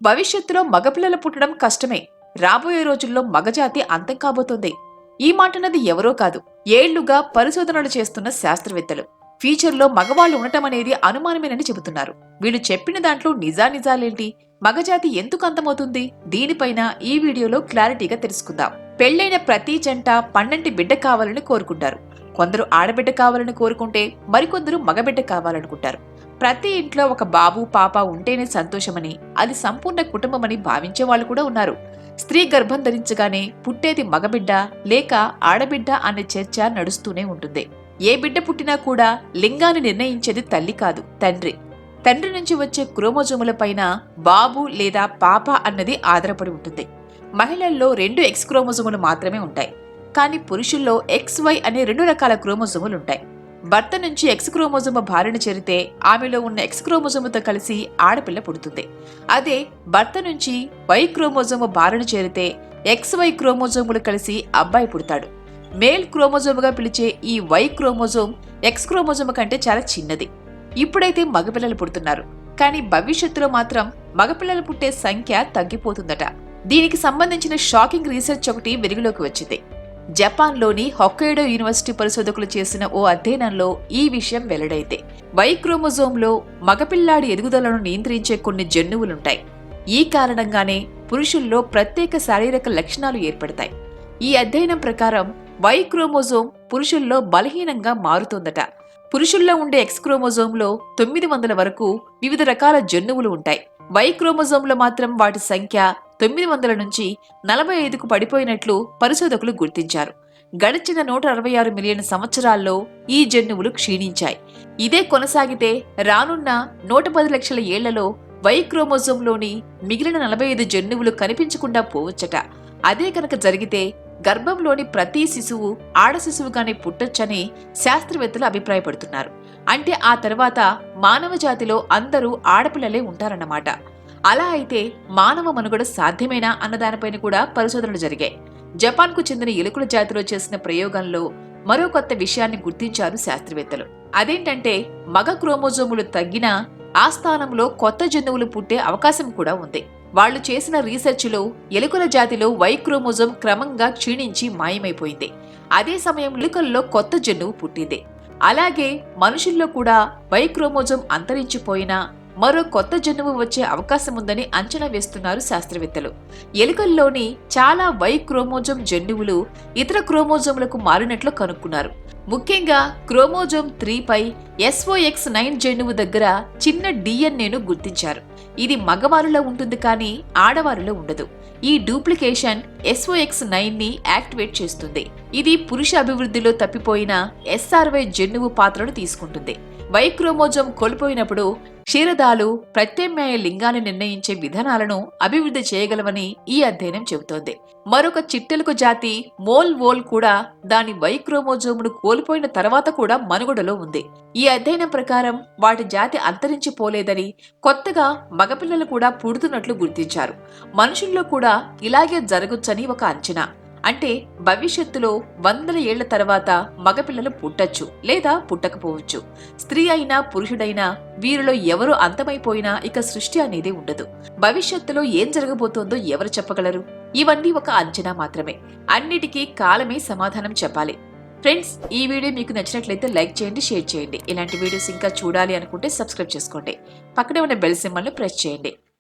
భవిష్యత్తులో మగపిల్లలు పుట్టడం కష్టమే. రాబోయే రోజుల్లో మగజాతి అంతం కాబోతోంది. ఈ మాటన్నది ఎవరో కాదు, ఏళ్లుగా పరిశోధనలు చేస్తున్న శాస్త్రవేత్తలు. ఫ్యూచర్లో మగవాళ్లు ఉండటమనేది అనుమానమేనని చెబుతున్నారు. వీళ్ళు చెప్పిన దాంట్లో నిజానిజాలేంటి, మగజాతి ఎందుకు అంతమవుతుంది, దీనిపైన ఈ వీడియోలో క్లారిటీగా తెలుసుకుందాం. పెళ్లైన ప్రతి జంట పన్నంటి బిడ్డ కావాలని కోరుకుంటారు. కొందరు ఆడబిడ్డ కావాలని కోరుకుంటే మరికొందరు మగబిడ్డ కావాలనుకుంటారు. ప్రతి ఇంట్లో ఒక బాబు పాప ఉంటేనే సంతోషమని, అది సంపూర్ణ కుటుంబమని భావించే వాళ్ళు కూడా ఉన్నారు. స్త్రీ గర్భం ధరించగానే పుట్టేది మగబిడ్డ లేక ఆడబిడ్డ అనే చర్చ నడుస్తూనే ఉంటుంది. ఏ బిడ్డ పుట్టినా కూడా లింగాన్ని నిర్ణయించేది తల్లి కాదు, తండ్రి. తండ్రి నుంచి వచ్చే క్రోమోజోములపైన బాబు లేదా పాప అన్నది ఆధారపడి ఉంటుంది. మహిళల్లో 2 X క్రోమోజోములు మాత్రమే ఉంటాయి. కానీ పురుషుల్లో XY అనే 2 రకాల క్రోమోజోములుంటాయి. భర్త నుంచి X క్రోమోజోము భార్యన చేరితే ఆమెలో ఉన్న X క్రోమోజోముతో కలిసి ఆడపిల్ల పుడుతుంది. అదే భర్త నుంచి Y క్రోమోజోము భార్యన చేరితే XY క్రోమోజోములు కలిసి అబ్బాయి పుడతాడు. మేల్ క్రోమోజోముగా పిలిచే ఈ Y క్రోమోజోమ్ X క్రోమోజోము కంటే చాలా చిన్నది. ఇప్పుడైతే మగపిల్లలు పుడుతున్నారు, కానీ భవిష్యత్తులో మాత్రం మగపిల్లలు పుట్టే సంఖ్య తగ్గిపోతుందట. దీనికి సంబంధించిన షాకింగ్ రీసెర్చ్ ఒకటి వెలుగులోకి వచ్చింది. జపాన్లోని హొక్కైడో యూనివర్సిటీ పరిశోధకులు చేసిన ఓ అధ్యయనంలో ఈ విషయం వెల్లడైతే వై క్రోమోజోమ్లో మగపిల్లాడి ఎదుగుదలను నియంత్రించే కొన్ని జన్యువులుంటాయి. ఈ కారణంగానే పురుషుల్లో ప్రత్యేక శారీరక లక్షణాలు ఏర్పడతాయి. ఈ అధ్యయనం ప్రకారం వై క్రోమోజోమ్ పురుషుల్లో బలహీనంగా మారుతోందట. పురుషుల్లో ఉండే X క్రోమోజోమ్లో 900 వరకు వివిధ రకాల జన్యువులు ఉంటాయి. వై క్రోమోజోమ్లో మాత్రం వాటి సంఖ్య 900 నుంచి 45కు పడిపోయినట్లు పరిశోధకులు గుర్తించారు. గడిచిన 166 మిలియన్ సంవత్సరాల్లో ఈ జన్యువులు క్షీణించాయి. ఇదే కొనసాగితే రానున్న 110 లక్షల ఏళ్లలో వై క్రోమోజోమ్లోని మిగిలిన 45 జన్యువులు కనిపించకుండా పోవచ్చట. అదే కనుక జరిగితే గర్భంలోని ప్రతి శిశువు ఆడ శిశువుగానే పుట్టొచ్చని శాస్త్రవేత్తలు అభిప్రాయపడుతున్నారు. అంటే ఆ తర్వాత మానవ జాతిలో అందరూ ఆడపిల్లలే ఉంటారన్నమాట. అలా అయితే మానవ మనుగడ సాధ్యమేనా అన్నదానిపైన కూడా పరిశోధనలు జరిగాయి. జపాన్కు చెందిన ఎలుకల జాతిలో చేసిన ప్రయోగంలో మరో కొత్త విషయాన్ని గుర్తించారు శాస్త్రవేత్తలు. అదేంటంటే మగ క్రోమోజోములు తగ్గినా ఆ స్థానంలో కొత్త జన్యువులు పుట్టే అవకాశం కూడా ఉంది. వాళ్లు చేసిన రీసెర్చ్లో ఎలుకల జాతిలో వై క్రోమోజోమ్ క్రమంగా క్షీణించి మాయమైపోయింది. అదే సమయం ఎలుకల్లో కొత్త జన్యువు పుట్టింది. అలాగే మనుషుల్లో కూడా వై క్రోమోజోమ్ అంతరించిపోయినా మరో కొత్త జన్యువు వచ్చే అవకాశం ఉందని అంచనా వేస్తున్నారు శాస్త్రవేత్తలు. ఎలుకల్లోని చాలా వై క్రోమోజోమ్ జన్యువులు ఇతర క్రోమోజోములకు మారినట్లు కనుక్కున్నారు. ముఖ్యంగా క్రోమోజోమ్ 3 పై SOX9 జన్యువు దగ్గర చిన్న DNAను గుర్తించారు. ఇది మగవారిలో ఉంటుంది కానీ ఆడవారిలో ఉండదు. ఈ డూప్లికేషన్ SOX9ని యాక్టివేట్ చేస్తుంది. ఇది పురుష అభివృద్ధిలో తప్పిపోయిన SRY జన్యువు పాత్రను తీసుకుంటుంది. వై క్రోమోజోమ్ కోల్పోయినప్పుడు క్షీరదాలు ప్రత్యామ్నాయ లింగాన్ని నిర్ణయించే విధానాలను అభివృద్ధి చేయగలవని ఈ అధ్యయనం చెబుతోంది. మరొక చిట్టెలుక జాతి మోల్ వోల్ కూడా దాని వై క్రోమోజోమును కోల్పోయిన తర్వాత కూడా మనుగడలో ఉంది. ఈ అధ్యయనం ప్రకారం వాటి జాతి అంతరించిపోలేదని, కొత్తగా మగపిల్లలు కూడా పుడుతున్నట్లు గుర్తించారు. మనుషుల్లో కూడా ఇలాగే జరగొచ్చని ఒక అంచనా. అంటే భవిష్యత్తులో 100 ఏళ్ల తర్వాత మగపిల్లలు పుట్టచ్చు లేదా పుట్టకపోవచ్చు. స్త్రీ అయినా పురుషుడైనా వీరిలో ఎవరు అంతమైపోయినా ఇక సృష్టి అనేది ఉండదు. భవిష్యత్తులో ఏం జరగబోతోందో ఎవరు చెప్పగలరు? ఇవన్నీ ఒక అంచనా మాత్రమే. అన్నిటికీ కాలమే సమాధానం చెప్పాలి. ఫ్రెండ్స్, ఈ వీడియో మీకు నచ్చినట్లయితే లైక్ చేయండి, షేర్ చేయండి. ఇలాంటి వీడియోస్ ఇంకా చూడాలి అనుకుంటే సబ్స్క్రైబ్ చేసుకోండి. పక్కనే ఉన్న బెల్ సింబల్ను ప్రెస్ చేయండి.